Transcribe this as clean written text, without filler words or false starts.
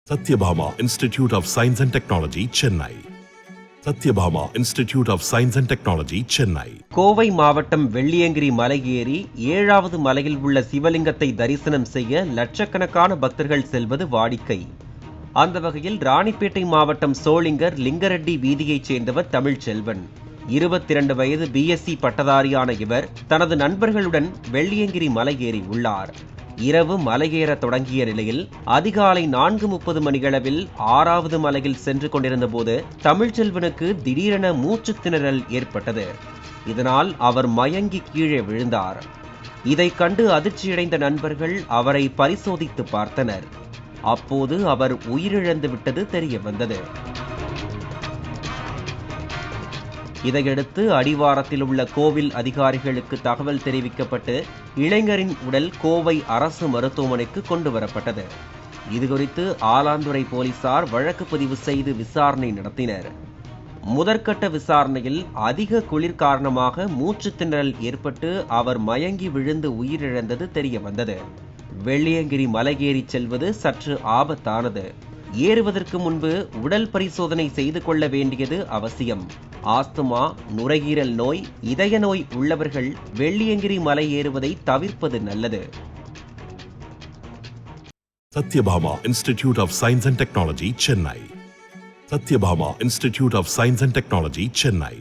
Satyabhama Institute of Science and Technology, Chennai. Satyabhama Institute of Science and Technology, Chennai. Kovai மாவட்டம் வெள்ளியங்கிரி மலை ஏறி 7வது மலையில் உள்ள சிவலிங்கத்தை தரிசனம் செய்ய லட்சக்கணக்கான பக்தர்கள் செல்வது வாடிக்கை. அந்த வகையில் ராணிப்பேட்டை மாவட்டம் சோளிங்கர் லிங்கரெட்டி வீதியைச் சேர்ந்தவர் தமிழ்ச்செல்வன். 22 வயது பிஎஸ்சி பட்டதாரியான இவர் தனது நண்பர்களுடன் வெள்ளியங்கிரி மலை ஏறி உள்ளார். இரவு மலையேற தொடங்கிய நிலையில் அதிகாலை 4:30 மணியளவில் 6வது மலையில் சென்று கொண்டிருந்த போது தமிழ்ச்செல்வனுக்கு திடீரென மூச்சு திணறல் ஏற்பட்டது. இதனால் அவர் மயங்கி கீழே விழுந்தார். இதை கண்டு அதிர்ச்சியடைந்த நண்பர்கள் அவரை பரிசோதித்து பார்த்தனர். அப்போது அவர் உயிரிழந்து விட்டது தெரிய வந்தது. இதையடுத்து அடிவாரத்தில் உள்ள கோவில் அதிகாரிகளுக்கு தகவல் தெரிவிக்கப்பட்டு இளைஞரின் உடல் கோவை அரசு மருத்துவமனைக்கு கொண்டு வரப்பட்டது. இதுகுறித்து ஆலாந்துறை போலீசார் வழக்கு பதிவு செய்து விசாரணை நடத்தினர். முதற்கட்ட விசாரணையில் அதிக குளிர் காரணமாக மூச்சு திணறல் ஏற்பட்டு அவர் மயங்கி விழுந்து உயிரிழந்தது தெரிய வந்தது. வெள்ளியங்கிரி மலையேறி செல்வது சற்று ஆபத்தானது. ஏறுவதற்கு முன்பு உடல் பரிசோதனை செய்து கொள்ள வேண்டியது அவசியம். ஆஸ்துமா, நுரையீரல் நோய், இதய நோய் உள்ளவர்கள் வெள்ளியங்கிரி மலை ஏறுவதை தவிர்ப்பது நல்லது. Satyabhama Institute of Science and Technology, Chennai. Satyabhama Institute of Science and Technology, Chennai.